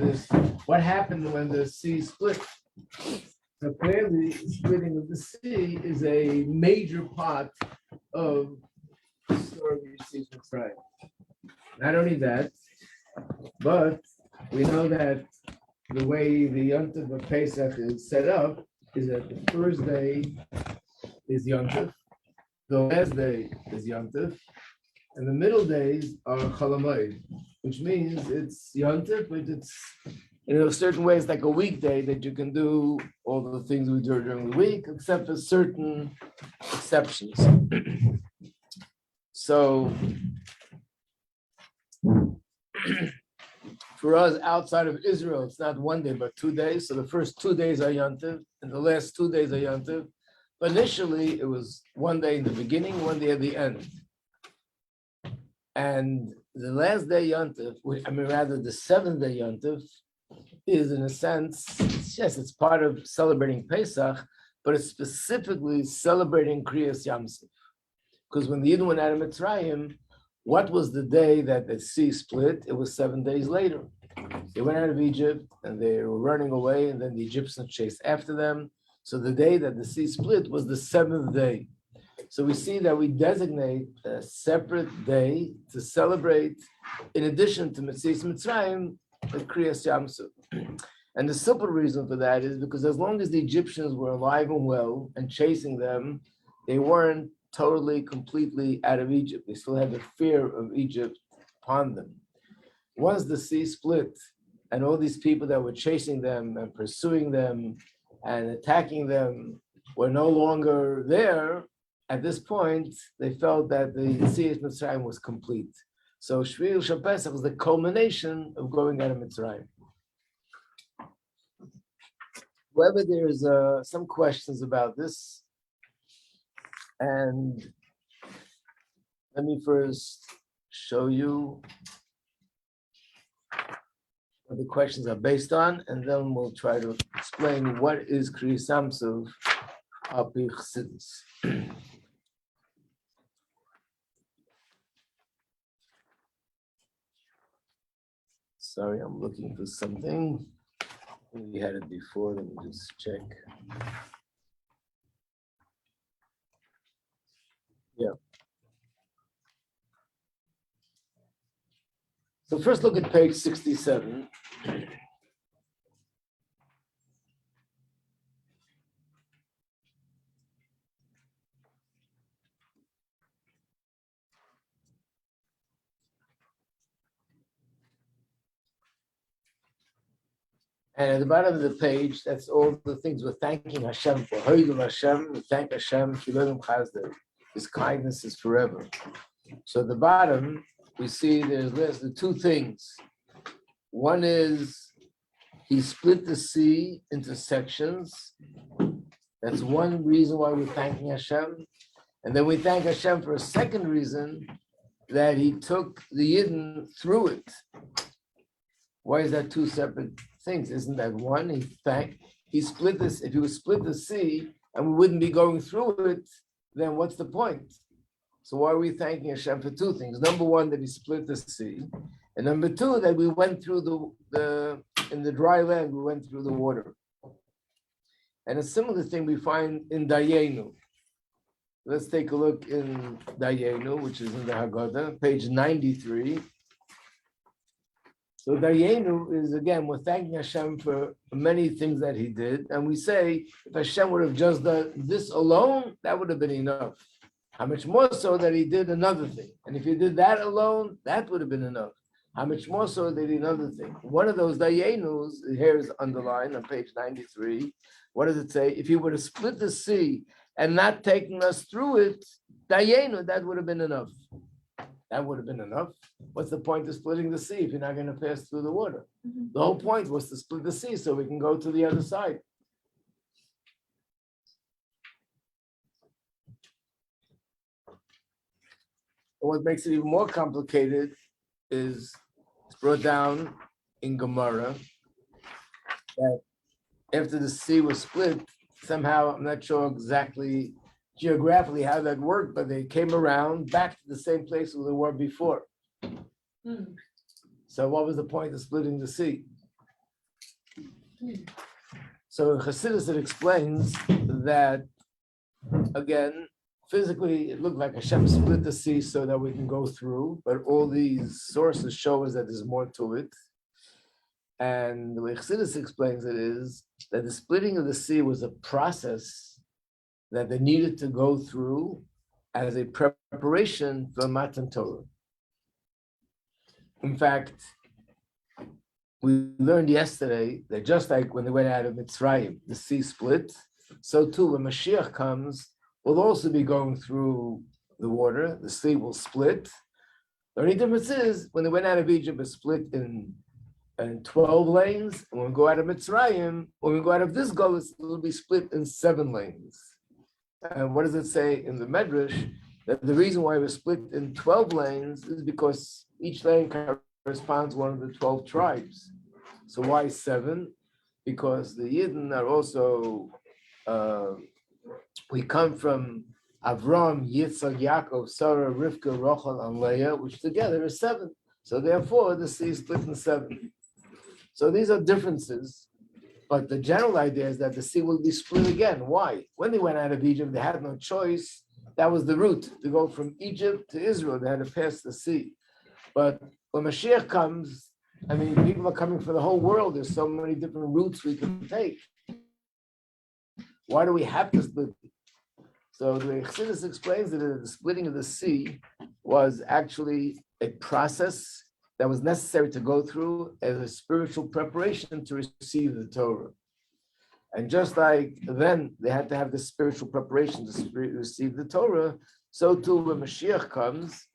this, what happened when the sea split? So clearly, splitting of the sea is a major part of the story of Yetzias Mitzrayim. Not only that, but we know that the way the Yontif of Pesach is set up is that the first day is Yontif, the last day is Yontif, and the middle days are Chol Hamoed, which means it's Yontif, but it's in a certain way it's like a weekday that you can do all the things we do during the week, except for certain exceptions. So for us outside of Israel, it's not one day, but 2 days. So the first 2 days are Yontif, and the last 2 days are Yontif. But initially, it was 1 day in the beginning, 1 day at the end. And the last day Yontif, the seventh day Yontif, is in a sense, it's part of celebrating Pesach, but it's specifically celebrating Kriyas Yamsuf. Because when the Yidden went out of Mitzrayim, what was the day that the sea split? It was 7 days later. They went out of Egypt and they were running away, and then the Egyptians chased after them. So the day that the sea split was the 7th day. So we see that we designate a separate day to celebrate, in addition to Yetzias Mitzrayim, the Kriyas Yamsuf. And the simple reason for that is because as long as the Egyptians were alive and well and chasing them, they weren't totally, completely out of Egypt. They still had the fear of Egypt upon them. Once the sea split and all these people that were chasing them and pursuing them and attacking them were no longer there, at this point, they felt that the Yetzias Mitzrayim was complete. So Shvil Shel Pesach was the culmination of going out of Mitzrayim. However, there's some questions about this. And let me first show you what the questions are based on, and then we'll try to explain what is Kriyas Yamsuf al pi Chassidus. Sorry, I'm looking for something. We had it before, let me just check. Yeah. So first look at page 67. And at the bottom of the page, that's all the things we're thanking Hashem for. Hoidul Hashem, we thank Hashem, His kindness is forever. So at the bottom, we see there's the two things. One is he split the sea into sections. That's one reason why we're thanking Hashem. And then we thank Hashem for a second reason, that he took the Yidden through it. Why is that two separate things? Isn't that one? He split this. If he would split the sea and we wouldn't be going through it, then what's the point? So why are we thanking Hashem for two things? Number one, that he split the sea, and number two, that we went through in the dry land, we went through the water. And a similar thing we find in Dayenu. Let's take a look in Dayenu, which is in the Haggadah, page 93. So Dayenu is, again, we're thanking Hashem for many things that he did. And we say, if Hashem would have just done this alone, that would have been enough. How much more so that he did another thing. And if he did that alone, that would have been enough. How much more so that he did another thing. One of those Dayenus, here is underlined on page 93. What does it say? If he would have split the sea and not taken us through it, Dayenu, that would have been enough. That would have been enough. What's the point of splitting the sea if you're not going to pass through the water? Mm-hmm. The whole point was to split the sea so we can go to the other side. And what makes it even more complicated is it's brought down in Gemara that after the sea was split, somehow, I'm not sure exactly geographically how that worked, but they came around back to the same place where they were before. So what was the point of splitting the sea? So in Chassidus, it explains that, again, physically, it looked like Hashem split the sea so that we can go through, but all these sources show us that there's more to it. And the way Chassidus explains it is that the splitting of the sea was a process that they needed to go through as a preparation for Matan Torah. In fact, we learned yesterday that just like when they went out of Mitzrayim, the sea split, so too when Mashiach comes, we'll also be going through the water, the sea will split. The only difference is when they went out of Egypt, it split in 12 lanes, and when we go out of Mitzrayim, when we go out of this Golus, it will be split in 7 lanes. And what does it say in the Medrash? That the reason why it was split in 12 lanes is because each lane corresponds to one of the 12 tribes. So why 7? Because the Yidden are also, we come from Avram, Yitzhak, Yaakov, Sarah, Rivka, Rachel, and Leah, which together is 7. So therefore, the sea is split in 7. So these are differences, but the general idea is that the sea will be split again. Why? When they went out of Egypt, they had no choice. That was the route to go from Egypt to Israel. They had to pass the sea. But when Mashiach comes, I mean, people are coming from the whole world. There's so many different routes we can take. Why do we have to split? So the way Chassidus explains it, the splitting of the sea was actually a process that was necessary to go through as a spiritual preparation to receive the Torah. And just like then they had to have the spiritual preparation to receive the Torah, so too when Mashiach comes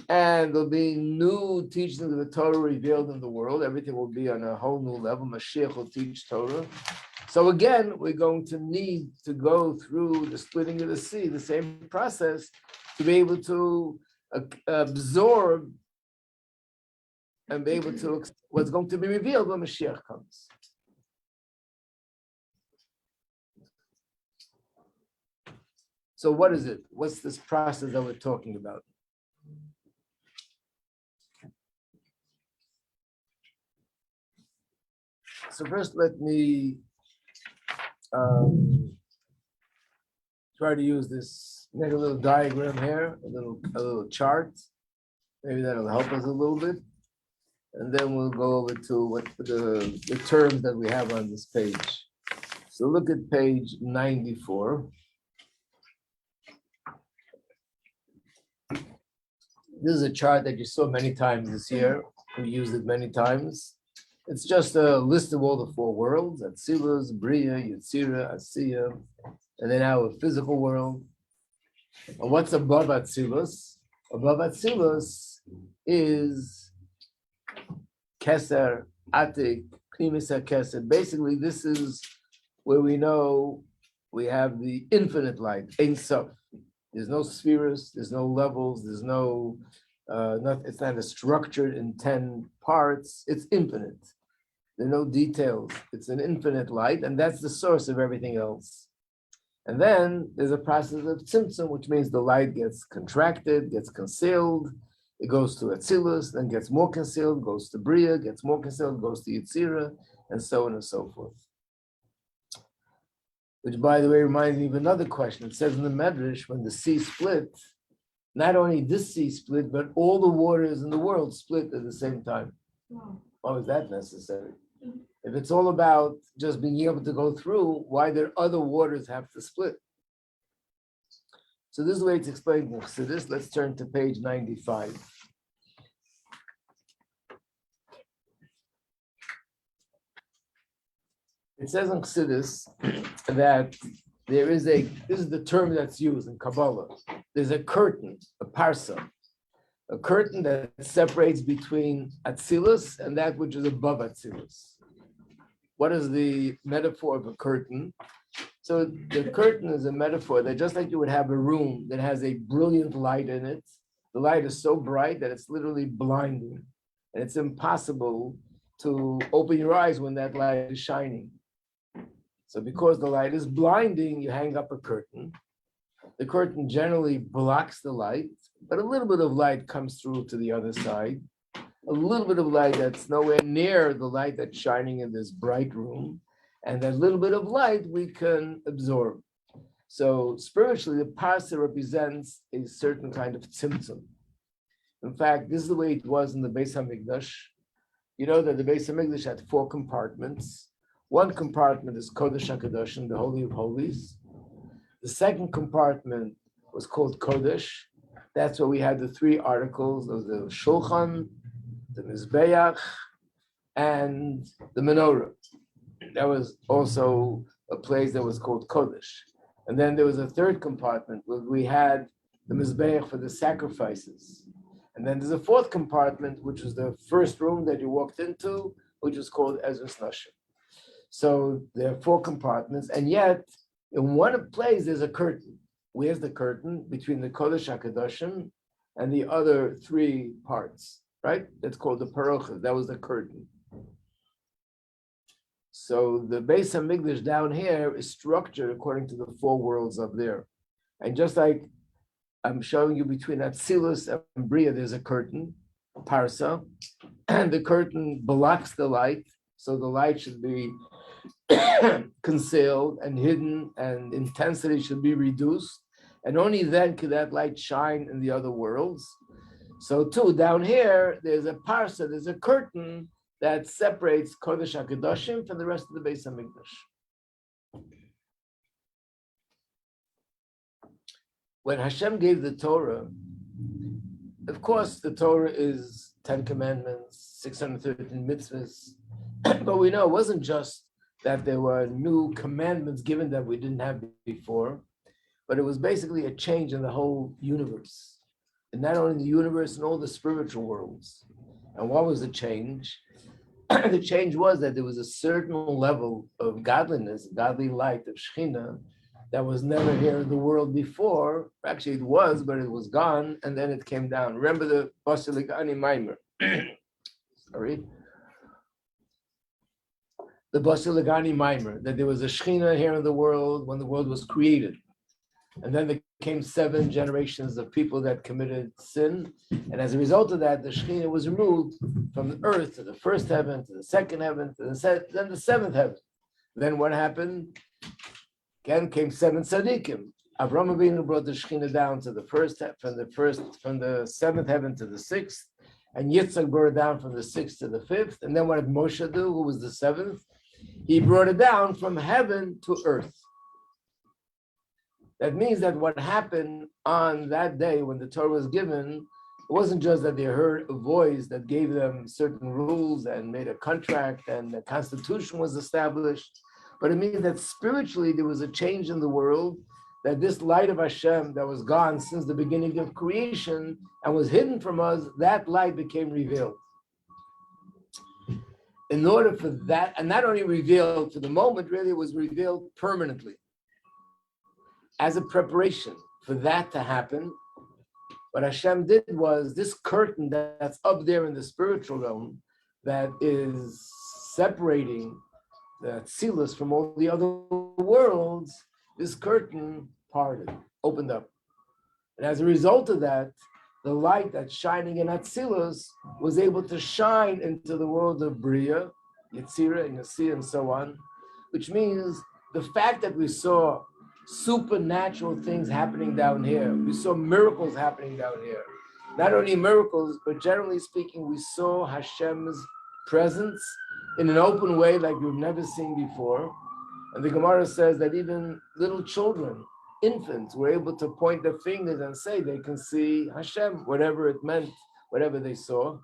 and there'll be new teachings of the Torah revealed in the world, everything will be on a whole new level. Mashiach will teach Torah. So again, we're going to need to go through the splitting of the sea, the same process, to be able to absorb and be able to what's going to be revealed when Mashiach comes. So what is it? What's this process that we're talking about? So first, let me try to use this, make a little diagram here, a little chart. Maybe that'll help us a little bit. And then we'll go over to what the terms that we have on this page. So look at page 94. This is a chart that you saw many times this year. We used it many times. It's just a list of all the 4 worlds: Atzilus, Bria, Yetzira, Asiya, and then our physical world. And what's above Atzilus? Above Atzilus is Keser, Atik, Pnimisa Keser. Basically, this is where we know we have the infinite light, Ein Sof. There's no spheres, there's no levels, there's no, it's not structured in 10 parts, it's infinite. There are no details, it's an infinite light, and that's the source of everything else. And then there's a process of tzimtzum, which means the light gets contracted, gets concealed, it goes to Atzilus, then gets more concealed, goes to Bria, gets more concealed, goes to Yetzira, and so on and so forth. Which, by the way, reminds me of another question. It says in the Medrash, when the sea split, not only this sea split, but all the waters in the world split at the same time. Wow. Why was that necessary? If it's all about just being able to go through, why did other waters have to split? So this is the way it's explained in Chassidus. Let's turn to page 95. It says in Chassidus that this is the term that's used in Kabbalah. There's a curtain, a parsa, a curtain that separates between Atzilus and that which is above Atzilus. What is the metaphor of a curtain? So the curtain is a metaphor that just like you would have a room that has a brilliant light in it, the light is so bright that it's literally blinding. And it's impossible to open your eyes when that light is shining. So because the light is blinding, you hang up a curtain. The curtain generally blocks the light, but a little bit of light comes through to the other side. A little bit of light that's nowhere near the light that's shining in this bright room. And that little bit of light we can absorb. So spiritually, the parsa represents a certain kind of tzimtzum. In fact, this is the way it was in the Beis Hamikdash. You know that the Beis Hamikdash had 4 compartments. One compartment is Kodesh HaKadoshim, the Holy of Holies. The second compartment was called Kodesh. That's where we had the 3 articles of the Shulchan, the Mizbeach, and the Menorah. That was also a place that was called Kodesh. And then there was a third compartment where we had the Mizbeach for the sacrifices. And then there's a 4th compartment, which was the first room that you walked into, which was called Ezras Nashim. So there are 4 compartments, and yet in one place there's a curtain. Where's the curtain? Between the Kodesh HaKadoshim and the other 3 parts, right? That's called the Parocha. That was the curtain. So the Beis Hamikdash down here is structured according to the 4 worlds up there. And just like I'm showing you between Atzilus and Bria, there's a curtain, a parsa, and the curtain blocks the light. So the light should be concealed and hidden, and intensity should be reduced. And only then could that light shine in the other worlds. So too, down here, there's a parsa, there's a curtain that separates Kodesh HaKadoshim from the rest of the Beis Hamikdash. When Hashem gave the Torah, of course, the Torah is 10 commandments, 613 mitzvahs, but we know it wasn't just that there were new commandments given that we didn't have before, but it was basically a change in the whole universe. And not only the universe, in all the spiritual worlds. And what was the change? The change was that there was a certain level of godliness, godly light of Shekhinah, that was never here in the world before. Actually, it was, but it was gone, and then it came down. Remember the Basiligani Maimer. Sorry. The Basiligani Maimer, that there was a Shekhinah here in the world when the world was created. And then there came 7 generations of people that committed sin. And as a result of that, the Shekhinah was removed from the earth to the first heaven, to the second heaven, to then the 7th heaven. Then what happened? Again came 7 tzaddikim. Avraham Avinu brought the Shekhinah down to the from the 7th heaven to the 6th. And Yitzchak brought it down from the 6th to the 5th. And then what did Moshe do, who was the 7th? He brought it down from heaven to earth. That means that what happened on that day when the Torah was given, it wasn't just that they heard a voice that gave them certain rules and made a contract and the constitution was established, but it means that spiritually there was a change in the world, that this light of Hashem that was gone since the beginning of creation and was hidden from us, that light became revealed. In order for that, and not only revealed for the moment, really it was revealed permanently. As a preparation for that to happen, what Hashem did was this curtain that's up there in the spiritual realm that is separating the Atzilus from all the other worlds, this curtain parted, opened up. And as a result of that, the light that's shining in Atzilus was able to shine into the world of Bria, Yetzirah, and Yasir, and so on, which means the fact that we saw supernatural things happening down here. We saw miracles happening down here. Not only miracles, but generally speaking, we saw Hashem's presence in an open way like we've never seen before. And the Gemara says that even little children, infants, were able to point their fingers and say they can see Hashem, whatever it meant, whatever they saw.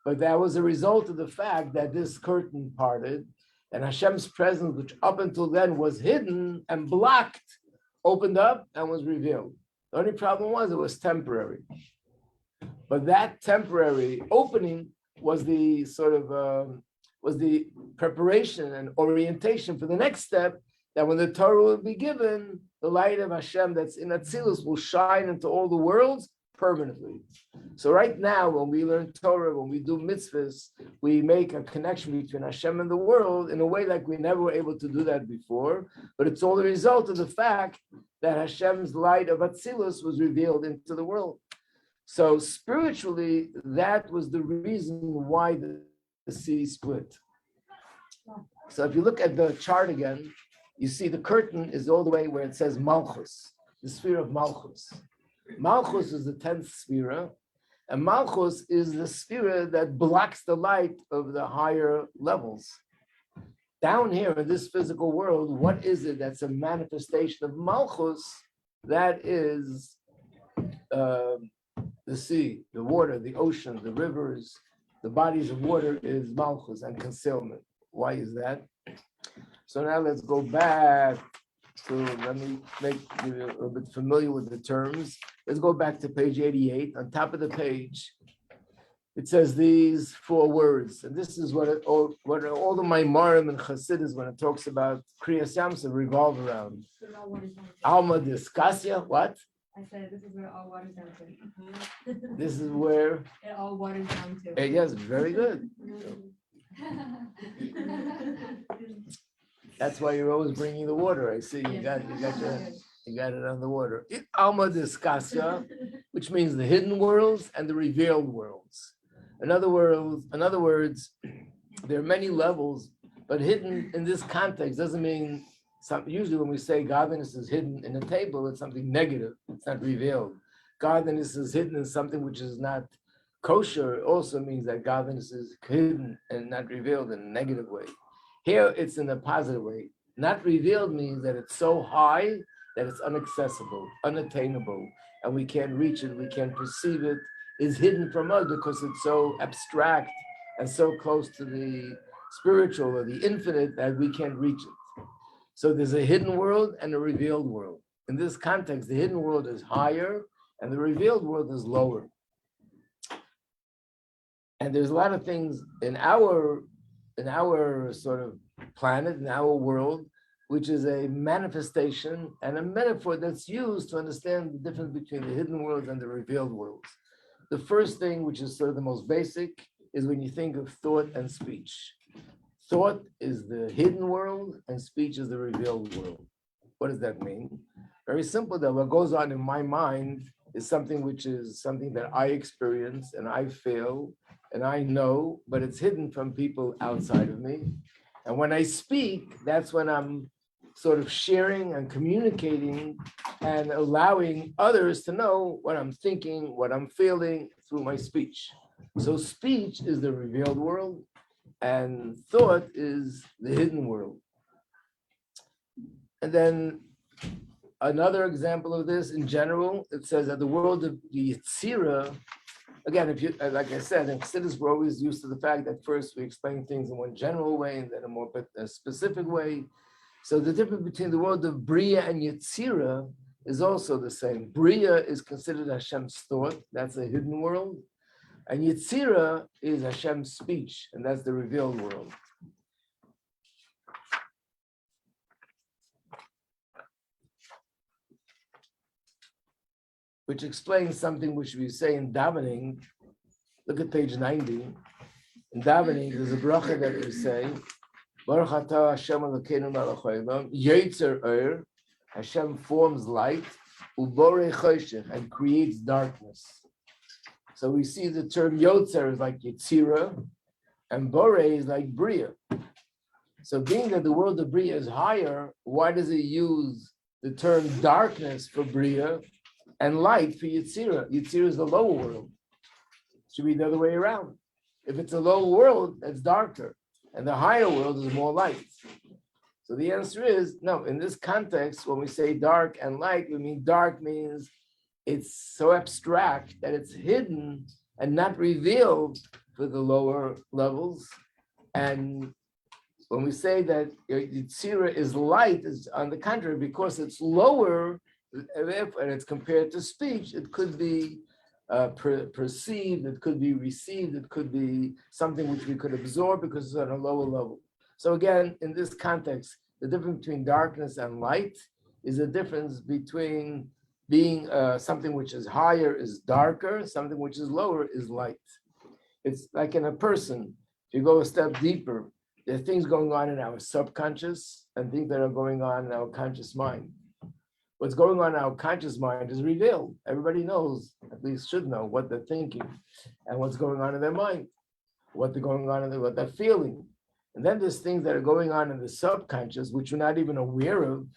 But that was a result of the fact that this curtain parted and Hashem's presence, which up until then was hidden and blocked, opened up and was revealed. The only problem was it was temporary. But that temporary opening was the sort of was the preparation and orientation for the next step, that when the Torah will be given, the light of Hashem that's in Atzilus will shine into all the worlds permanently. So right now, when we learn Torah, when we do mitzvahs, we make a connection between Hashem and the world in a way like we never were able to do that before. But it's all the result of the fact that Hashem's light of Atzilus was revealed into the world. So spiritually, that was the reason why the sea split. So if you look at the chart again, you see the curtain is all the way where it says Malchus, the sphere of Malchus. Malchus is the 10th sphere, and Malchus is the sphere that blocks the light of the higher levels. Down here in this physical world, what is it that's a manifestation of Malchus? That is the sea, the water, the ocean, the rivers, the bodies of water is Malchus and concealment. Why is that? So now let's go back to, let me make you a little bit familiar with the terms. Let's go back to page 88. On top of the page, it says these 4 words. And this is what all the Maimarim and Chassidus, when it talks about Kriyas Yamsuf, revolve around. Alma Discassia, what? I said this is where it all waters down to. This is where it all waters down to. Yes, very good. That's why you're always bringing the water. I see you got it on the water. Alma Discassia, which means the hidden worlds and the revealed worlds. In other words, there are many levels, but hidden in this context doesn't mean something. Usually when we say godliness is hidden in a table, it's something negative. It's not revealed. Godliness is hidden in something which is not kosher. It also means that godliness is hidden and not revealed in a negative way. Here, it's in a positive way. Not revealed means that it's so high that it's inaccessible, unattainable, and we can't reach it, we can't perceive it. Is hidden from us because it's so abstract and so close to the spiritual or the infinite that we can't reach it. So there's a hidden world and a revealed world. In this context, the hidden world is higher and the revealed world is lower. And there's a lot of things in our sort of planet, in our world, which is a manifestation and a metaphor that's used to understand the difference between the hidden worlds and the revealed worlds. The first thing, which is sort of the most basic, is when you think of thought and speech. Thought is the hidden world and speech is the revealed world. What does that mean? Very simple, that what goes on in my mind is something that I experience and I feel and I know, but it's hidden from people outside of me. And when I speak, that's when I'm sort of sharing and communicating and allowing others to know what I'm thinking, what I'm feeling through my speech. So speech is the revealed world and thought is the hidden world. And then another example of this in general, it says that the world of the Yetzirah, again, if you, like I said, in Chassidus, we're always used to the fact that first we explain things in one general way and then a more specific way. So the difference between the world of Bria and Yetzirah is also the same. Bria is considered Hashem's thought, that's a hidden world. And Yetzirah is Hashem's speech, and that's the revealed world. Which explains something which we say in davening. Look at page 90. In davening, there's a bracha that we say, Baruch atah Hashem Elokeinu melech haolam, Yetzer Or, Hashem forms light, Uborei choshech, and creates darkness. So we see the term Yotzer is like Yetzirah, and Borei is like Bria. So being that the world of Bria is higher, why does it use the term darkness for Bria and light for Yetzirah? Yetzirah is the lower world. It should be the other way around. If it's a lower world, that's darker, and the higher world is more light. So the answer is no. In this context, when we say dark and light, we mean dark means it's so abstract that it's hidden and not revealed for the lower levels. And when we say that Yetzirah is light, it's on the contrary, because it's lower, and it's compared to speech, it could be perceived, it could be received, it could be something which we could absorb because it's on a lower level. So again, in this context, the difference between darkness and light is a difference between being something which is higher is darker, something which is lower is light. It's like in a person, if you go a step deeper, there are things going on in our subconscious and things that are going on in our conscious mind. What's going on in our conscious mind is revealed. Everybody knows, at least should know, what they're thinking and what's going on in their mind, what they're going on in what they're feeling. And then there's things that are going on in the subconscious, which you're not even aware of,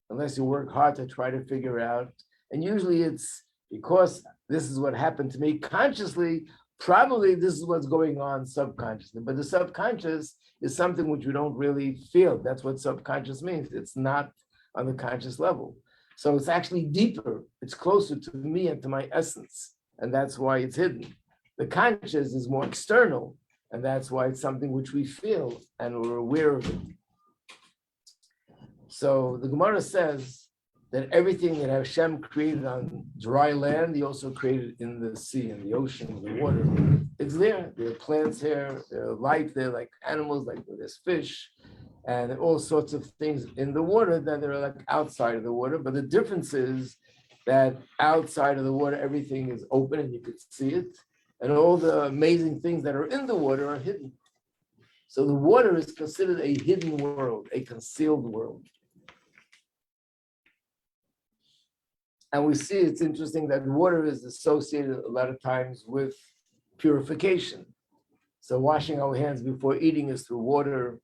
unless you work hard to try to figure out. And usually it's because this is what happened to me consciously, probably this is what's going on subconsciously. But the subconscious is something which we don't really feel. That's what subconscious means. It's not on the conscious level. So it's actually deeper. It's closer to me and to my essence. And that's why it's hidden. The conscious is more external. And that's why it's something which we feel and we're aware of it. So the Gemara says that everything that Hashem created on dry land, he also created in the sea, in the ocean, in the water. It's there. There are plants here, there are life there, like animals, like there's fish, and all sorts of things in the water that are like outside of the water. But the difference is that outside of the water, everything is open and you could see it. And all the amazing things that are in the water are hidden. So the water is considered a hidden world, a concealed world. And we see it's interesting that water is associated a lot of times with purification. So washing our hands before eating is through water.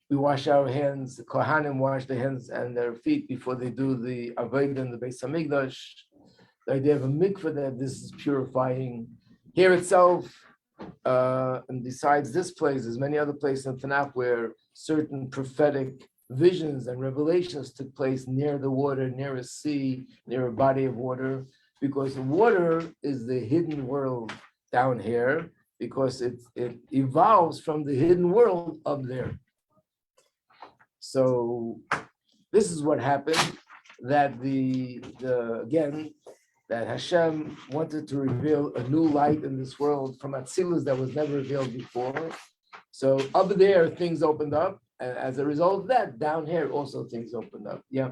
We wash our hands, the Kohanim wash their hands and their feet before they do the Avodah in the Beis Hamikdash. The idea of a mikveh, that this is purifying. Here itself, and besides this place, there's many other places in Tanakh where certain prophetic visions and revelations took place near the water, near a sea, near a body of water, because the water is the hidden world down here, because it evolves from the hidden world up there. So this is what happened, that again, that Hashem wanted to reveal a new light in this world from Atzilus that was never revealed before. So up there, things opened up. And as a result of that, down here also things opened up. Yeah.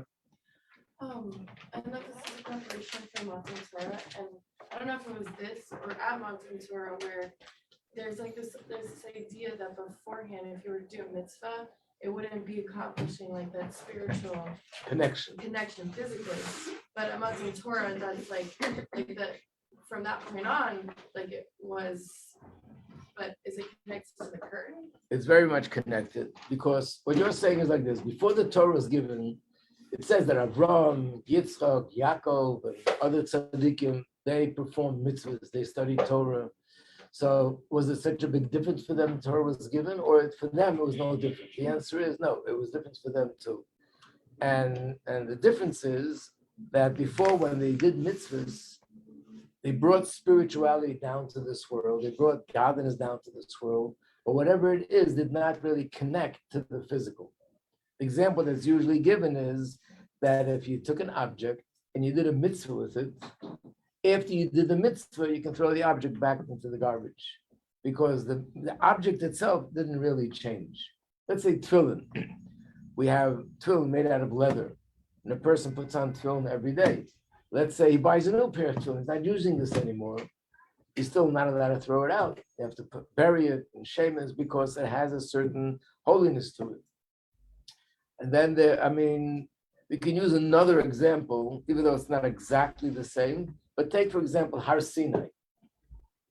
I know this is a preparation for Matan Torah, and I don't know if it was this or at Matan Torah where there's this idea that beforehand, if you were to do a mitzvah, it wouldn't be accomplishing like that spiritual connection physically. But at Matan Torah, that's like that from that point on, like it was. But is it connected to the curtain? It's very much connected, because what you're saying is like this. Before the Torah was given, it says that Avraham, Yitzchak, Yaakov, and other tzaddikim, they performed mitzvahs, they studied Torah. So was it such a big difference for them Torah was given, or for them it was no different? The answer is no, it was different for them too. And the difference is that before, when they did mitzvahs, they brought spirituality down to this world. They brought godliness down to this world. But whatever it is, did not really connect to the physical. The example that's usually given is that if you took an object and you did a mitzvah with it, after you did the mitzvah, you can throw the object back into the garbage, because the object itself didn't really change. Let's say tefillin. We have tefillin made out of leather, and a person puts on tefillin every day. Let's say he buys a new pair of tefillin, he's not using this anymore. He's still not allowed to throw it out. You have to bury it in shemus, because it has a certain holiness to it. And then we can use another example, even though it's not exactly the same. But take, for example, Har Sinai.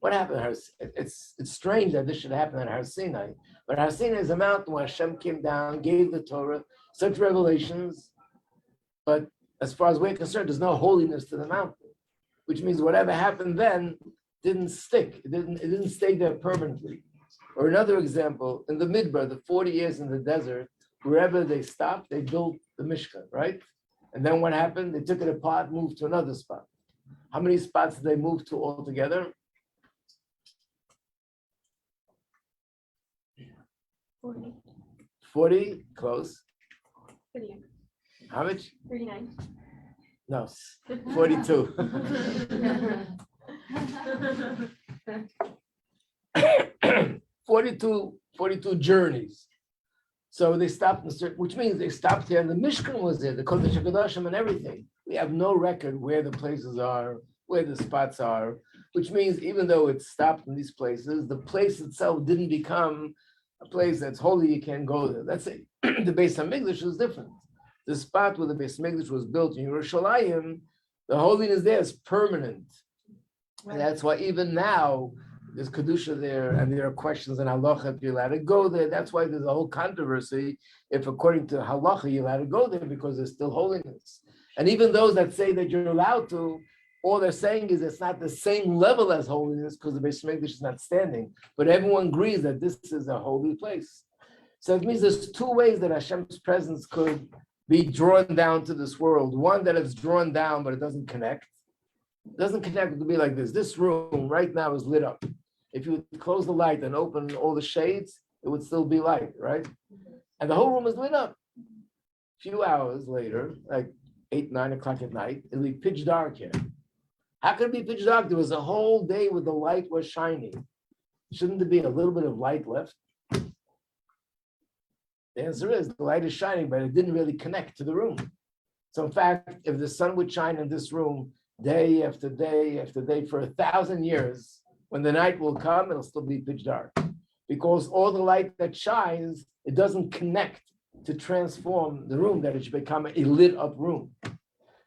What happened at Har Sinai? It's strange that this should happen at Har Sinai. But Har Sinai is a mountain where Hashem came down, gave the Torah, such revelations. But as far as we're concerned, there's no holiness to the mountain, which means whatever happened then didn't stick. It didn't stay there permanently. Or another example, in the Midbar, the 40 years in the desert, wherever they stopped, they built the Mishkan, right? And then what happened? They took it apart, moved to another spot. How many spots did they move to altogether? 40. 40? Close. 39. How much? 39. No, 42. 42 journeys. So they stopped, which means they stopped here, and the Mishkan was there, the Kodesh HaKodashim and everything. We have no record where the places are, where the spots are, which means even though it stopped in these places, the place itself didn't become a place that's holy, you can't go there. Let's say the Beis Hamikdash was different. The spot where the Beis Hamikdash was built in Yerushalayim, the holiness there is permanent. And that's why even now, there's kedusha there, and there are questions in halacha if you're allowed to go there. That's why there's a whole controversy if, according to halacha, you're allowed to go there because there's still holiness. And even those that say that you're allowed to, all they're saying is it's not the same level as holiness because the Beis Hamikdash is not standing. But everyone agrees that this is a holy place. So it means there's two ways that Hashem's presence could be drawn down to this world. One that it's drawn down, but it doesn't connect. It doesn't connect. It could be like this. This room right now is lit up. If you would close the light and open all the shades, it would still be light, right? And the whole room is lit up. A few hours later, like 8, 9 o'clock at night, it'll be pitch dark here. How could it be pitch dark? There was a whole day where the light was shining. Shouldn't there be a little bit of light left? The answer is the light is shining, but it didn't really connect to the room. So in fact, if the sun would shine in this room day after day after day for 1,000 years, when the night will come, it'll still be pitch dark. Because all the light that shines, it doesn't connect to transform the room, that it should become a lit up room.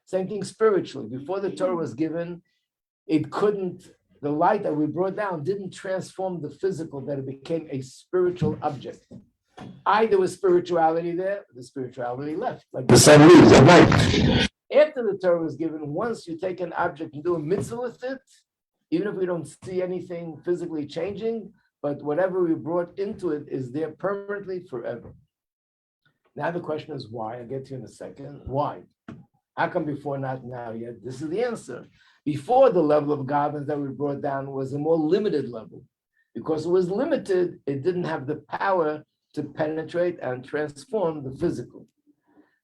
Same thing spiritually. Before the Torah was given, it couldn't, the light that we brought down didn't transform the physical, that it became a spiritual object. Either was spirituality there, the spirituality left, like the sun leaves at night. After the Torah was given, once you take an object and do a mitzvah with it, even if we don't see anything physically changing, but whatever we brought into it is there permanently forever. Now the question is why? I'll get to you in a second. Why? How come before, not now yet? This is the answer. Before, the level of godliness that we brought down was a more limited level. Because it was limited, it didn't have the power to penetrate and transform the physical.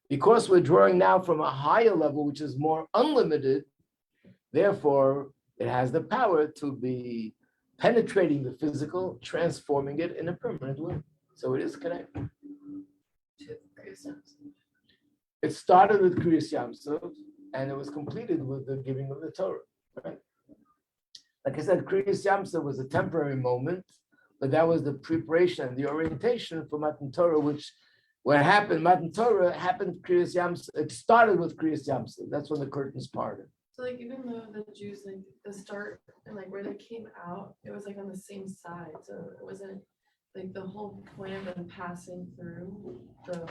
Because we're drawing now from a higher level, which is more unlimited, therefore, it has the power to be penetrating the physical, transforming it in a permanent way. So it is connected. It started with Kriyas Yamsuf, and it was completed with the giving of the Torah. Right? Like I said, Kriyas Yamsuf was a temporary moment, but that was the preparation and the orientation for Matan Torah, which what happened, Matan Torah happened Kriyas Yamsuf. It started with Kriyas Yamsuf. That's when the curtains parted. So like even though the Jews like the start and like where they came out, it was like on the same side. So it wasn't like the whole point of them passing through the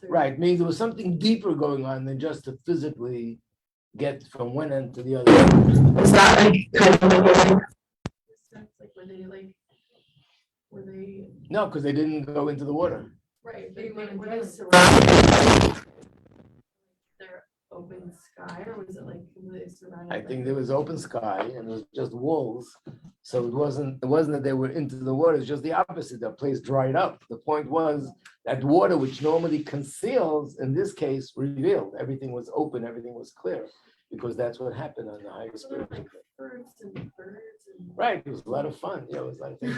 Right, means there was something deeper going on than just to physically get from one end to the other. It's not like were they no, because they didn't go into the water. right, but were they surrounded their open sky, or was it like completely surrounded? I think there was open sky and it was just walls. So it wasn't that they were into the water, it's just the opposite. The place dried up. The point was that water, which normally conceals, in this case revealed. Everything was open, everything was clear, because that's what happened on the highest spirit. Like birds and birds and Right, it was a lot of fun. Yeah, it was a lot of things.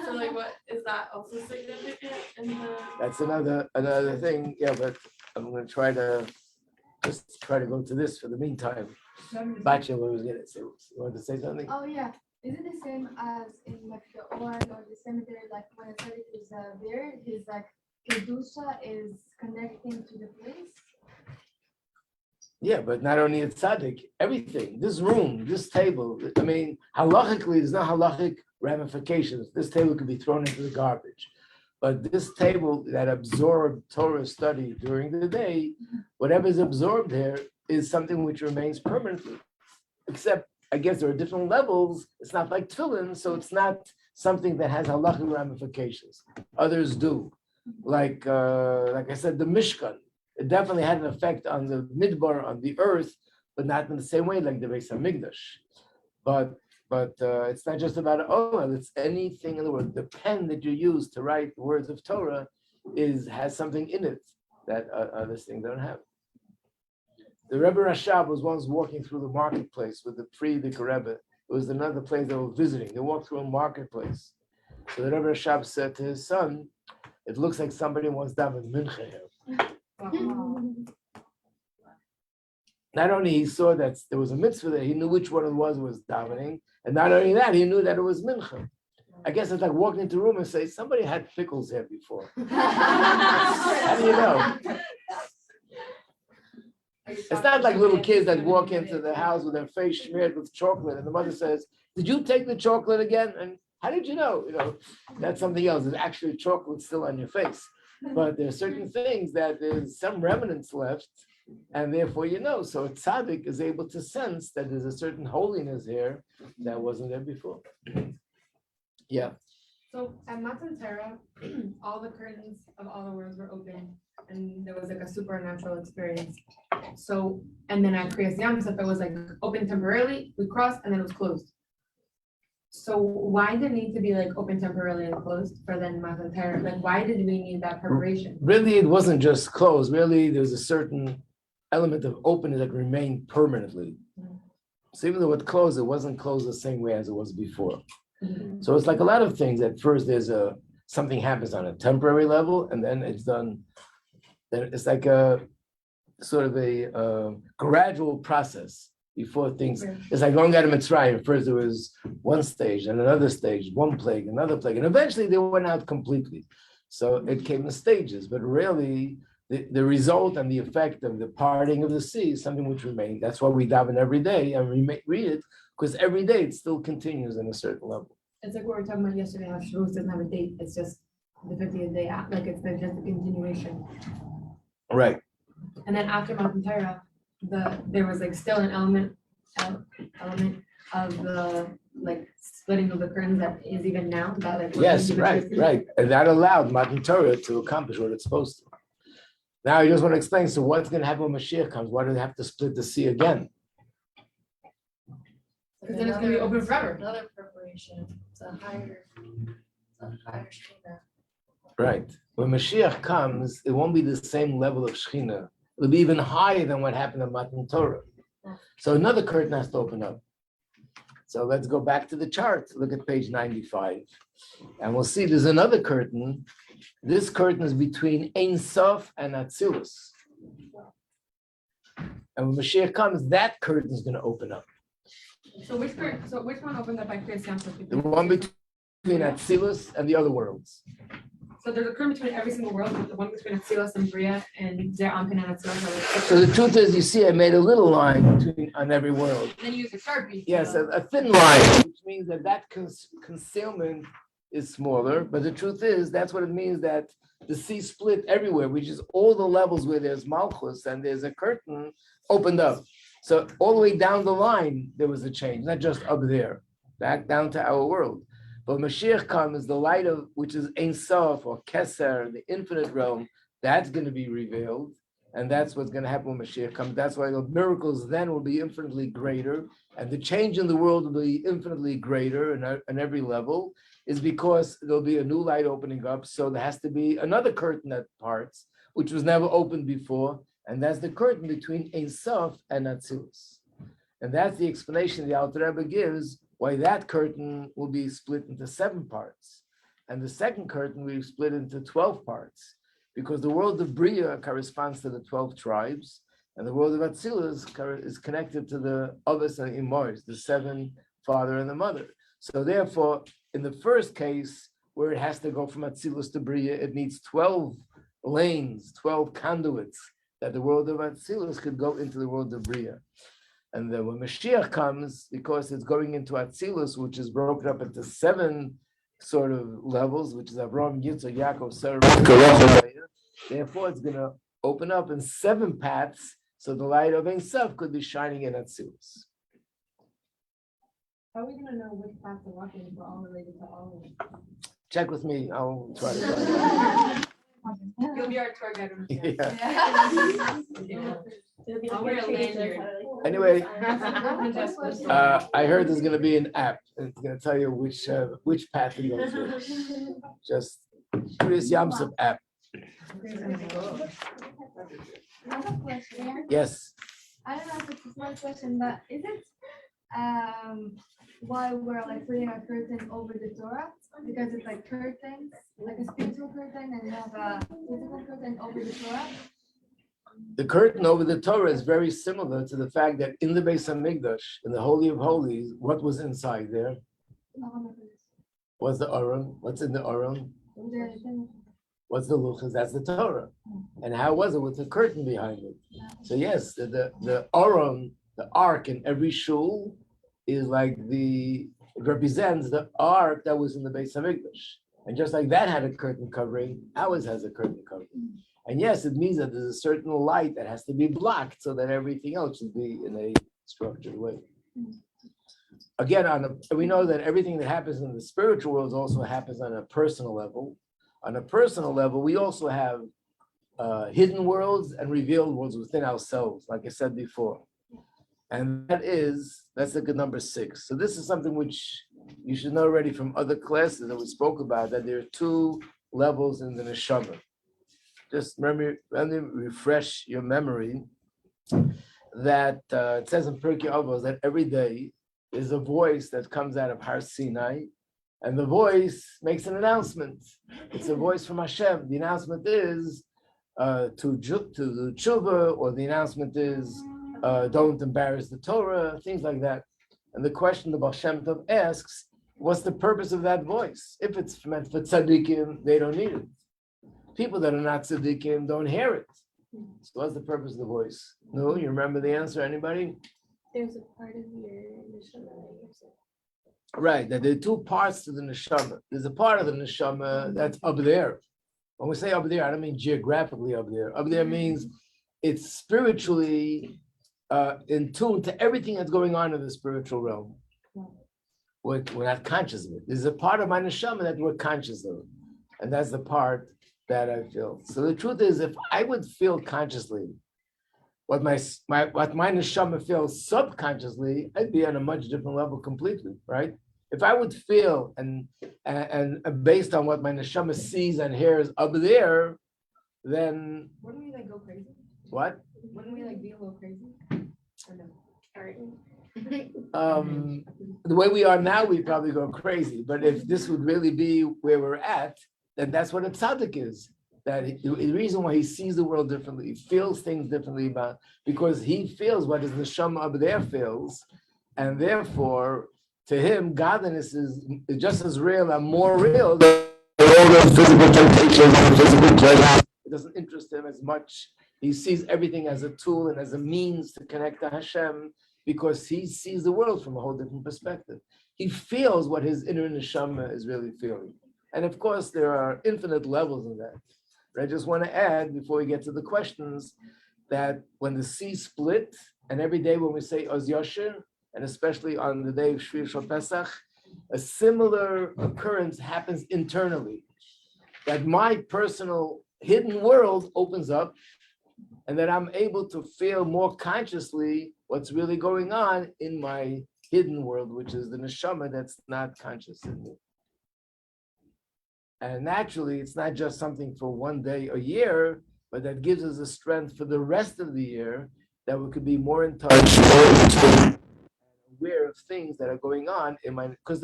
so like what is that also significant in the That's another thing. Yeah, but I'm gonna try to go to this for the meantime. Bachelor was gonna say, you want to say something? Oh, yeah. Is it the same as in like the Oran or the cemetery? Like when a tzaddik is there, his like kedusha is connecting to the place. Yeah, but not only a tzaddik, everything. This room, this table. I mean, halachically, there's no halachic ramifications. This table could be thrown into the garbage. But this table that absorbed Torah study during the day, whatever is absorbed here is something which remains permanently. Except, I guess there are different levels. It's not like tefillin, so it's not something that has halachic ramifications. Others do. Like I said, the Mishkan. It definitely had an effect on the midbar, on the earth, but not in the same way like the Beis Hamikdash. But it's not just about oil, it's anything in the world. The pen that you use to write the words of Torah has something in it that other things don't have. The Rebbe Rashab was once walking through the marketplace with the Frierdiker Rebbe. It was another place they were visiting. They walked through a marketplace. So the Rebbe Rashab said to his son, it looks like somebody wants daven mincha here. Not only he saw that there was a mitzvah there, he knew which one it was davening, and not only that, he knew that it was mincha. I guess it's like walking into a room and say, somebody had pickles here before. How do you know? It's not like little kids that walk into the house with their face smeared with chocolate, and the mother says, did you take the chocolate again? And how did you know? That's something else. There's actually chocolate still on your face. But there are certain things that there's some remnants left, and therefore So a tzaddik is able to sense that there's a certain holiness here that wasn't there before. Yeah. So at Matan Torah, all the curtains of all the worlds were open, and there was like a supernatural experience. So, and then at Kriyas Yamsuf, it was like open temporarily, we crossed, and then it was closed. So why did it need to be like open temporarily and closed for then Matan Torah? Like, why did we need that preparation? Really, it wasn't just closed. Really, there's a certain element of openness that remained permanently. So even though it closed, it wasn't closed the same way as it was before. So it's like a lot of things. At first, something happens on a temporary level, and then it's done. Then it's like a sort of a gradual process before things. It's like going out of Mitzrayim. First, there was one stage, and another stage, one plague, another plague, and eventually they went out completely. So it came in stages, but really, the result and the effect of the parting of the sea is something which remained. That's why we daven every day and we read it, because every day it still continues in a certain level. It's like what we were talking about yesterday, how Shavuos doesn't have a date, it's just the 50th day, like it's just a continuation. Right. And then after Matan Torah, there was like still an element of the like splitting of the curtains that is even now. That like Yes, right. And that allowed Matan Torah to accomplish what it's supposed to. Now I just want to explain, so what's going to happen when Mashiach comes? Why do they have to split the sea again? Because then it's going to be open forever. Another preparation. It's a higher Shekhinah. Right. When Mashiach comes, it won't be the same level of Shekhinah. It'll be even higher than what happened in Matan Torah. So another curtain has to open up. So let's go back to the chart. Look at page 95. And we'll see there's another curtain. This curtain is between Ein Sof and Atzilus. And when Mashiach comes, that curtain is going to open up. So which one opened up by Kriyas Yamsuf? The one between Atzilus and the other worlds. So there's a curtain between every single world, the one between Atzilus and Bria and Zer Anpin and Atzilus. So the truth is, you see, I made a little line on every world. Then you use a Sharpie. Yes, a thin line, which means that concealment is smaller. But the truth is, that's what it means, that the sea split everywhere, which is all the levels where there's Malchus and there's a curtain opened up. So all the way down the line, there was a change, not just up there, back down to our world. But Mashiach comes, the light of which is Ein Sof or Keser, the infinite realm, that's going to be revealed. And that's what's going to happen when Mashiach comes. That's why the miracles then will be infinitely greater. And the change in the world will be infinitely greater in every level, is because there'll be a new light opening up. So there has to be another curtain that parts, which was never opened before. And that's the curtain between Ein Sof and Atzilus. And that's the explanation the Alter Rebbe gives why that curtain will be split into 7 parts. And the second curtain will be split into 12 parts, because the world of Bria corresponds to the 12 tribes, and the world of Atzilus is connected to the Avos and Imors, the 7, father and the mother. So therefore, in the first case, where it has to go from Atzilus to Bria, it needs 12 lanes, 12 conduits, that the world of Atzilus could go into the world of Bria. And then when Mashiach comes, because it's going into Atzilus, which is broken up into 7 sort of levels, which is Avraham, Yitzhak, Yaakov, Sarah, therefore it's going to open up in 7 paths, so the light of Ein Sof could be shining in Atzilus. How are we going to know which path to walk in if we're all related to all of them? Check with me. I'll try to. You'll be our tour guide. Yeah. I'll wear a lanyard. Anyway, I heard there's going to be an app. It's going to tell you which path to go through. Just Kriyas Yamsuf app. Another question. Yes. I don't know if it's a smart question, but is it why we're like putting a curtain over the Torah? Because it's like curtains, like a spiritual curtain, and you have a physical curtain over the Torah. The curtain over the Torah is very similar to the fact that in the Beis Hamikdash, in the Holy of Holies, what was inside there? Was the Aron? What's in the Aron? What's the Luchas? That's the Torah. And how was it with the curtain behind it? So yes, the Aron, the ark in every shul is like the represents the ark that was in the Beis Hamikdash. And just like that had a curtain covering, ours has a curtain covering. And yes, it means that there's a certain light that has to be blocked so that everything else should be in a structured way. Again, we know that everything that happens in the spiritual world also happens on a personal level. On a personal level, we also have hidden worlds and revealed worlds within ourselves, like I said before. And that's a good number 6. So this is something which you should know already from other classes that we spoke about, that there are 2 levels in the neshama. Just let me refresh your memory that it says in Pirkei Avos that every day there's a voice that comes out of Har Sinai, and the voice makes an announcement. It's a voice from Hashem. The announcement is to the tshuva, or the announcement is don't embarrass the Torah, things like that. And the question the Baal Shem Tov asks, what's the purpose of that voice? If it's meant for tzaddikim, they don't need it. People that are not tzaddikim don't hear it. So what's the purpose of the voice? No, you remember the answer, anybody? There's a part of your neshama. Right, that there are 2 parts to the neshama. There's a part of the neshama that's up there. When we say up there, I don't mean geographically up there. Up there means it's spiritually in tune to everything that's going on in the spiritual realm. We're not conscious of it. There's a part of my neshama that we're conscious of, and that's the part that I feel. So the truth is, if I would feel consciously what my neshama feels subconsciously, I'd be on a much different level completely, right? If I would feel and based on what my neshama sees and hears up there, then Wouldn't we like go crazy? what? Wouldn't we like be a little crazy? Or no? The way we are now, we probably go crazy. But if this would really be where we're at, then that's what a tzaddik is. That the reason why he sees the world differently, he feels things differently because he feels what his neshama up there feels, and therefore, to him, godliness is just as real and more real than all those physical temptations and physical pleasure. It doesn't interest him as much. He sees everything as a tool and as a means to connect to Hashem, because he sees the world from a whole different perspective. He feels what his inner neshama is really feeling. And of course, there are infinite levels in that. But I just want to add, before we get to the questions, that when the sea split, and every day when we say Oz Yosher, and especially on the day of Shvi Pesach, a similar occurrence happens internally. That my personal hidden world opens up, and that I'm able to feel more consciously what's really going on in my hidden world, which is the neshama that's not conscious in me. And naturally, it's not just something for one day a year, but that gives us the strength for the rest of the year, that we could be more in touch, more aware of things that are going on in my, because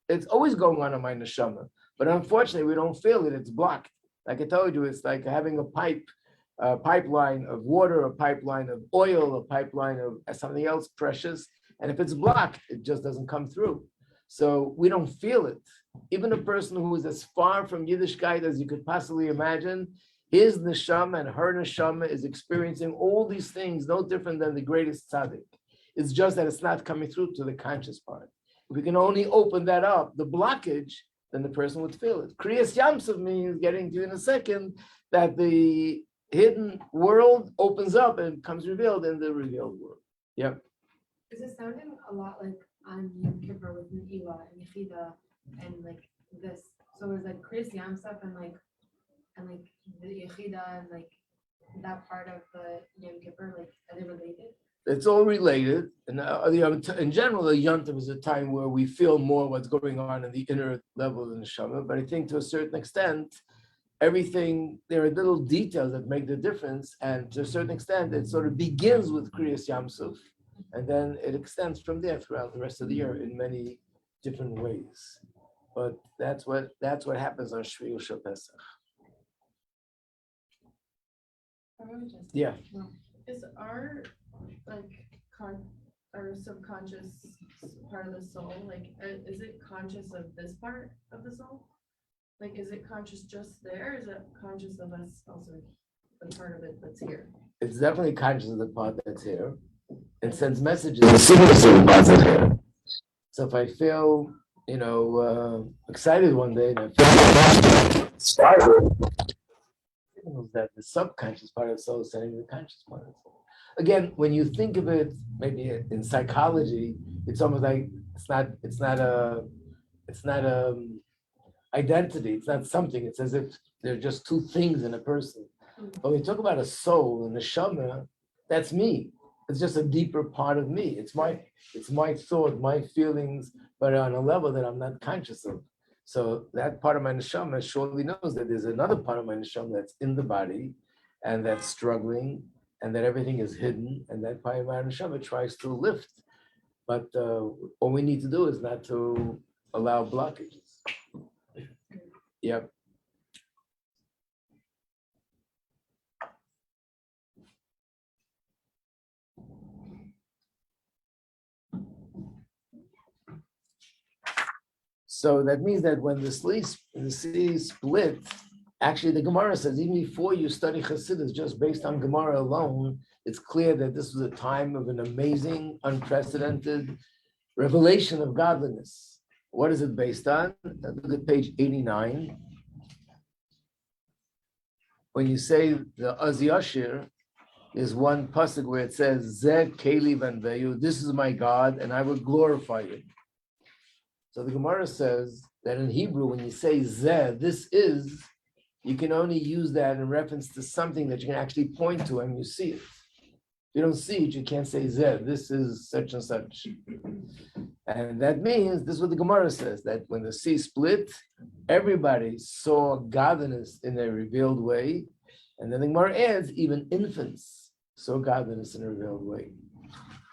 it's always going on in my neshama, but unfortunately we don't feel it, it's blocked. Like I told you, it's like having a pipeline of water, a pipeline of oil, a pipeline of something else precious. And if it's blocked, it just doesn't come through. So we don't feel it. Even a person who is as far from Yiddishkeit as you could possibly imagine, his neshama and her neshama is experiencing all these things, no different than the greatest tzaddik. It's just that it's not coming through to the conscious part. If we can only open that up, the blockage, then the person would feel it. Kriyas Yamsuf means, getting to in a second, that the hidden world opens up and becomes revealed in the revealed world. Yep. Is it sounding a lot like on Yom Kippur with Ne'ilah and Yechida and like this? So it's like Kriyas Yamsuf and like the Yechida and like that part of the Yom Kippur, like are they related? It's all related. And in general, the Yom Tov is a time where we feel more what's going on in the inner level of the neshama. But I think to a certain extent, everything, there are little details that make the difference. And to a certain extent, it sort of begins with Kriyas Yamsuf. And then it extends from there throughout the rest of the year in many different ways. But that's what happens on Shvi Pesach. Yeah. Is our our subconscious part of the soul, is it conscious of this part of the soul? Like, is it conscious just there? Is it conscious of us also, the part of it that's here? It's definitely conscious of the part that's here. It sends messages. The parts that's here. So if I feel excited one day, and I felt that the subconscious part of the soul is sending the conscious part of the soul. Again, when you think of it, maybe in psychology, it's almost like it's not a identity. It's not something. It's as if they're just two things in a person. But when you talk about a soul and a neshama, that's me. It's just a deeper part of me. It's my thought, my feelings, but on a level that I'm not conscious of. So that part of my neshama surely knows that there's another part of my neshama that's in the body and that's struggling and that everything is hidden. And that part of my neshama tries to lift. But all we need to do is not to allow blockages. Yep. So that means that when the sea split, actually the Gemara says, even before you study Chassidus, just based on Gemara alone, it's clear that this was a time of an amazing, unprecedented revelation of godliness. What is it based on? Look at page 89. When you say the Az Yashir, there's one pasuk where it says, Zeh Keli Vanveyu, this is my God, and I will glorify you. So the Gemara says that in Hebrew, when you say Zeh, this is, you can only use that in reference to something that you can actually point to and you see it. If you don't see it, you can't say Zeh, this is such and such. And that means, this is what the Gemara says, that when the sea split, everybody saw godliness in a revealed way. And then the Gemara adds, even infants saw godliness in a revealed way.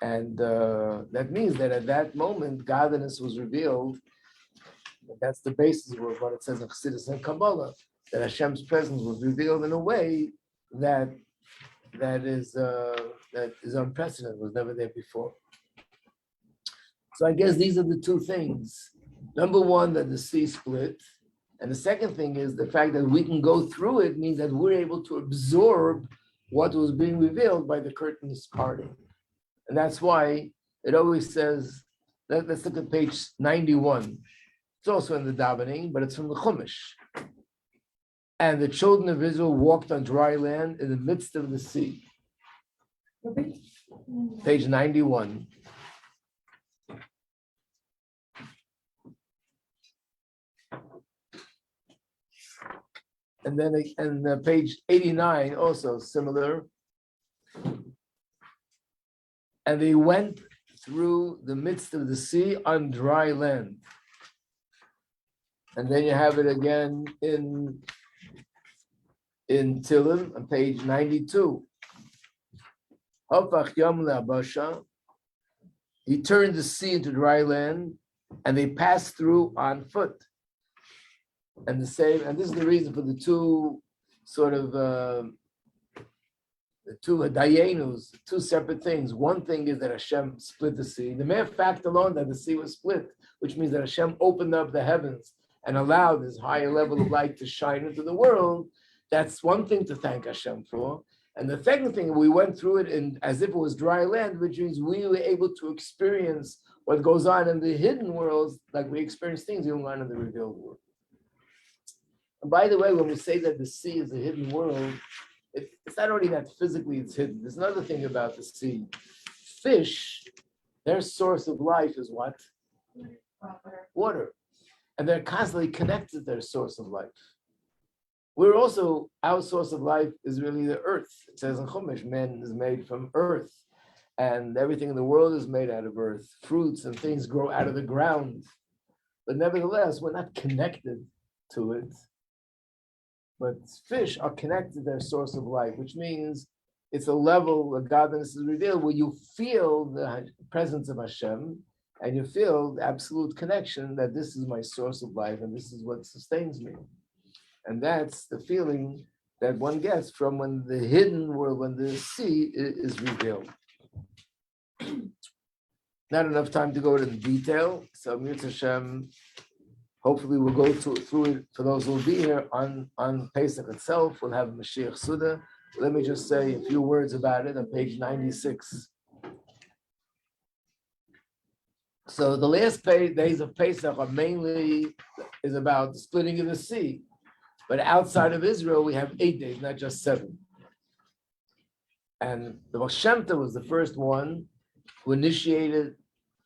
And that means that at that moment, godliness was revealed. That's the basis of what it says in Chassidus and Kabbalah, that Hashem's presence was revealed in a way that is unprecedented, was never there before. So I guess these are the two things. Number one, that the sea split. And the second thing is the fact that we can go through it means that we're able to absorb what was being revealed by the curtains parting. And that's why it always says, let's look at page 91. It's also in the davening, but it's from the Chumash. And the children of Israel walked on dry land in the midst of the sea. Page 91. And then page 89, also similar. And they went through the midst of the sea on dry land. And then you have it again in Tehillim on page 92. He turned the sea into dry land, and they passed through on foot. And the same, and this is the reason for the two sort of the two dayenus, two separate things. One thing is that Hashem split the sea. The mere fact alone that the sea was split, which means that Hashem opened up the heavens and allowed this higher level of light to shine into the world. That's one thing to thank Hashem for. And the second thing, we went through it as if it was dry land, which means we were able to experience what goes on in the hidden worlds, like we experience things going on in the revealed world. And by the way, when we say that the sea is a hidden world, it's not only that physically it's hidden. There's another thing about the sea. Fish, their source of life is what? Water. And they're constantly connected to their source of life. We're also, our source of life is really the earth. It says in Chumash, man is made from earth. And everything in the world is made out of earth. Fruits and things grow out of the ground. But nevertheless, we're not connected to it. But fish are connected to their source of life, which means it's a level of godliness is revealed where you feel the presence of Hashem and you feel the absolute connection that this is my source of life and this is what sustains me. And that's the feeling that one gets from when the hidden world, when the sea is revealed. Not enough time to go into detail. So Mirz Hashem, hopefully we'll go through it for those who will be here on Pesach itself. We'll have Mashiach Suda. Let me just say a few words about it on page 96. So the last days of Pesach are mainly is about the splitting of the sea. But outside of Israel, we have 8 days, not just 7. And the Baal Shem Tov was the first one who initiated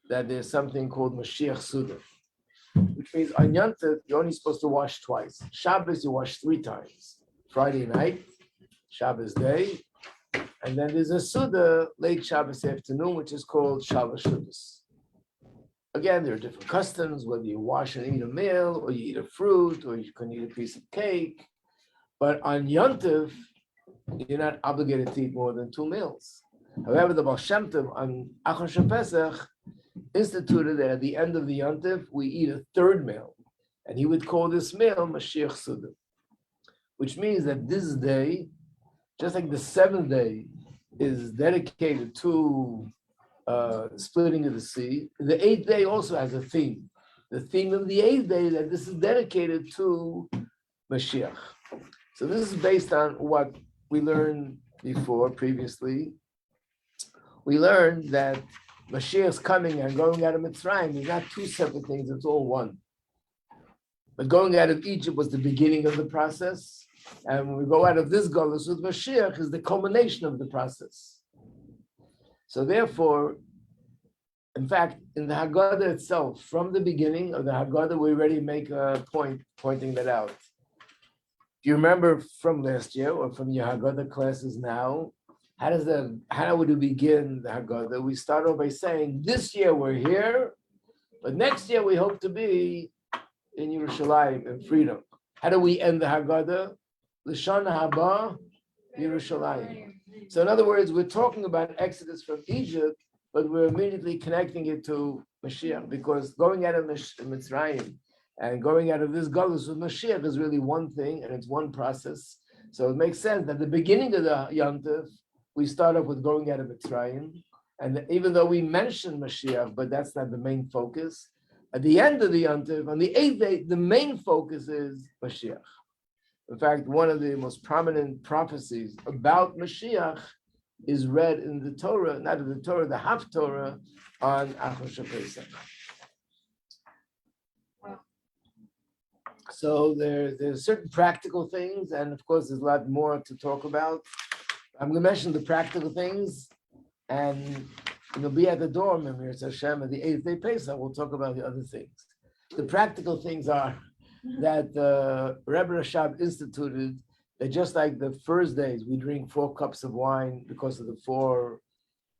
that there's something called Mashiach Suda, which means on Yom Tov, you're only supposed to wash twice. Shabbos, you wash 3 times. Friday night, Shabbos day, and then there's a Suda late Shabbos afternoon, which is called Shalosh Sudas. Again, there are different customs, whether you wash and eat a meal, or you eat a fruit, or you can eat a piece of cake. But on Yom Tov, you're not obligated to eat more than 2 meals. However, the Baal Shem Tov on Achar Pesach instituted that at the end of the Yom Tov, we eat a 3rd meal. And he would call this meal Mashiach Suda, which means that this day, just like the 7th day is dedicated to splitting of the sea, the 8th day also has a theme. The theme of the 8th day is that this is dedicated to Mashiach. So this is based on what we learned previously. We learned that Mashiach's coming and going out of Mitzrayim is not 2 separate things, it's all one. But going out of Egypt was the beginning of the process. And when we go out of this Golus with Mashiach is the culmination of the process. So therefore, in fact, in the Haggadah itself, from the beginning of the Haggadah, we already make a point pointing that out. If you remember from last year or from your Haggadah classes now, how would we begin the Haggadah? We start off by saying, this year we're here, but next year we hope to be in Yerushalayim, in freedom. How do we end the Haggadah? L'shana haba Yerushalayim. So in other words, we're talking about Exodus from Egypt, but we're immediately connecting it to Mashiach, because going out of Mitzrayim and going out of this Golus with Mashiach is really one thing, and it's one process. So it makes sense that the beginning of the Yom Tov, we start off with going out of Mitzrayim, and even though we mention Mashiach, but that's not the main focus. At the end of the Yom Tov, on the 8th day, the main focus is Mashiach. In fact, one of the most prominent prophecies about Mashiach is read in the Torah, not in the Torah, the Haftorah on Achar Pesach. So there's certain practical things, and of course, there's a lot more to talk about. I'm going to mention the practical things, and it'll be at the dorm, and Hashem, at the 8th day Pesach, we'll talk about the other things. The practical things are that Rebbe Rashab instituted that just like the first days we drink 4 cups of wine because of the 4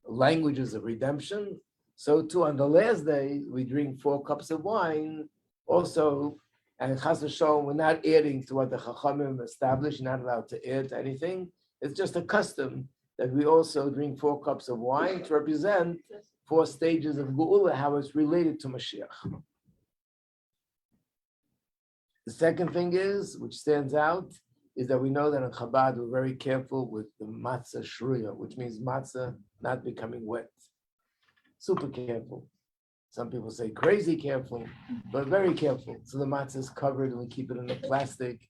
languages of redemption, so too on the last day we drink 4 cups of wine also, and Chas v'Shalom, we're not adding to what the Chachamim established, you're not allowed to add to anything. It's just a custom that we also drink 4 cups of wine to represent 4 stages of Geula, how it's related to Mashiach. The second thing is, which stands out, is that we know that in Chabad we're very careful with the matzah shruya, which means matzah not becoming wet. Super careful. Some people say crazy careful, but very careful. So the matzah is covered and we keep it in the plastic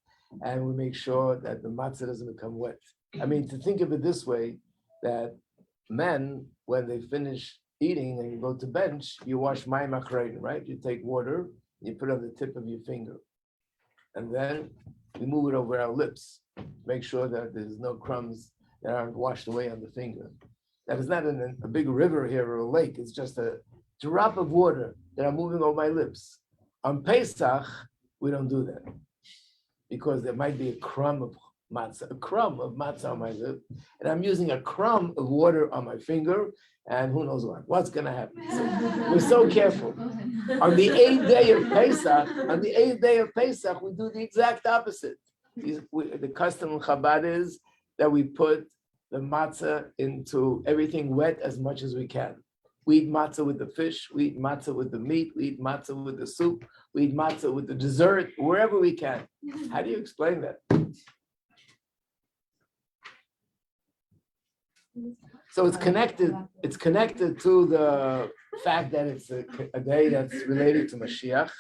and we make sure that the matzah doesn't become wet. I mean, to think of it this way, that men, when they finish eating and you go to bench, you wash mayim achrein, right? You take water, and you put it on the tip of your finger. And then we move it over our lips, make sure that there's no crumbs that aren't washed away on the finger. That is not a big river here or a lake, it's just a drop of water that I'm moving over my lips. On Pesach, we don't do that because there might be a crumb of matzah on my lip, and I'm using a crumb of water on my finger, and who knows what's going to happen. So we're so careful. On the 8th day of Pesach, we do the exact opposite. The custom in Chabad is that we put the matzah into everything wet as much as we can. We eat matzah with the fish, we eat matzah with the meat, we eat matzah with the soup, we eat matzah with the dessert, wherever we can. How do you explain that? So it's connected to the fact that it's a day that's related to Mashiach.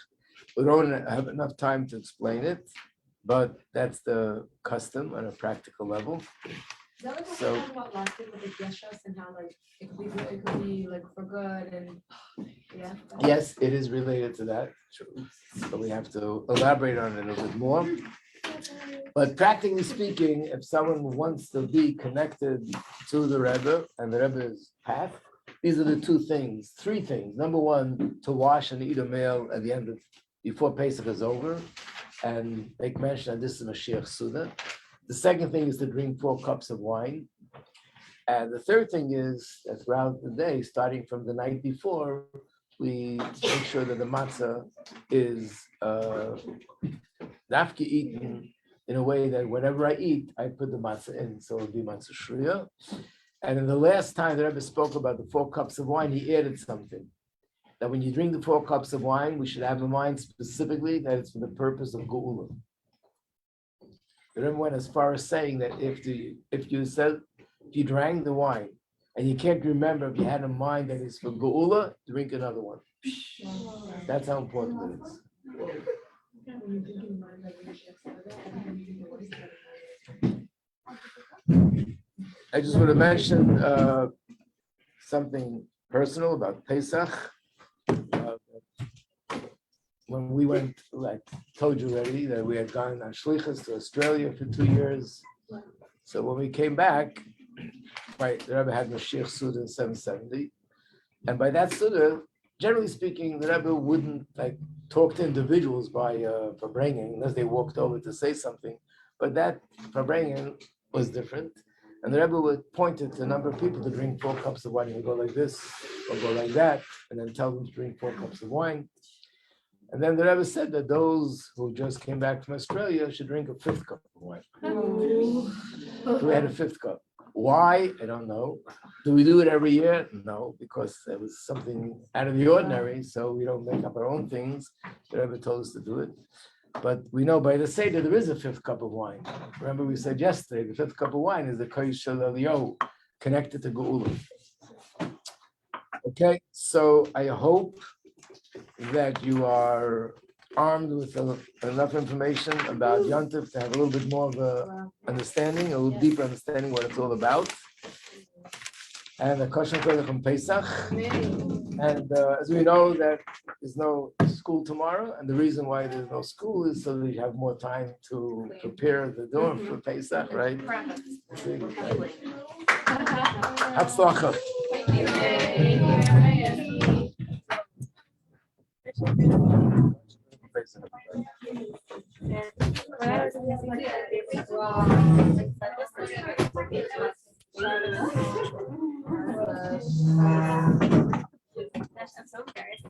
We don't have enough time to explain it, but that's the custom on a practical level. Is that like what So- we're talking about last week with the yeshus and how like it could be good, it could be like for good and yeah. Yes, it is related to that, true. But we have to elaborate on it a little bit more. But practically speaking, if someone wants to be connected to the Rebbe and the Rebbe's path, these are the three things. Number one, to wash and eat a meal at the end of, before Pesach is over, and make mention that this is Mashiach Suda. The second thing is to drink 4 cups of wine. And the third thing is that throughout the day, starting from the night before, we make sure that the matzah is nafki eaten in a way that whenever I eat, I put the matzah in, so it'll be matzah shriya. And in the last time the Rebbe spoke about the 4 cups of wine, he added something. That when you drink the 4 cups of wine, we should have in mind specifically that it's for the purpose of geula. The Rebbe went as far as saying that if you drank the wine and you can't remember if you had in mind that it's for geula, drink another one. That's how important it is. I just want to mention something personal about Pesach. When we went, like told you already, that we had gone on shlichus to Australia for 2 years. So when we came back, right, the Rebbe had Mashiach Suda in 770. And by that Suda, generally speaking, the Rebbe wouldn't like talk to individuals by Farbrengen unless they walked over to say something. But that Farbrengen was different. And the Rebbe would point to a number of people to drink 4 cups of wine. He would go like this, or go like that, and then tell them to drink 4 cups of wine. And then the Rebbe said that those who just came back from Australia should drink a 5th cup of wine. So we had a 5th cup. Why? I don't know. Do we do it every year? No, because it was something out of the ordinary, so we don't make up our own things. The Rebbe told us to do it. But we know by the Seder there is a 5th cup of wine. Remember we said yesterday, the 5th cup of wine is the Kodesh Shel Eliyahu, connected to Geula. Okay, so I hope that you are armed with enough information about Yontif to have a little bit more of a understanding, a little deeper understanding what it's all about. And a kosher from Pesach. And as we know that there's no school tomorrow, and the reason why there's no school is so that you have more time to prepare the dorm for Pesach, right? Hatzlacha. I'm so embarrassed.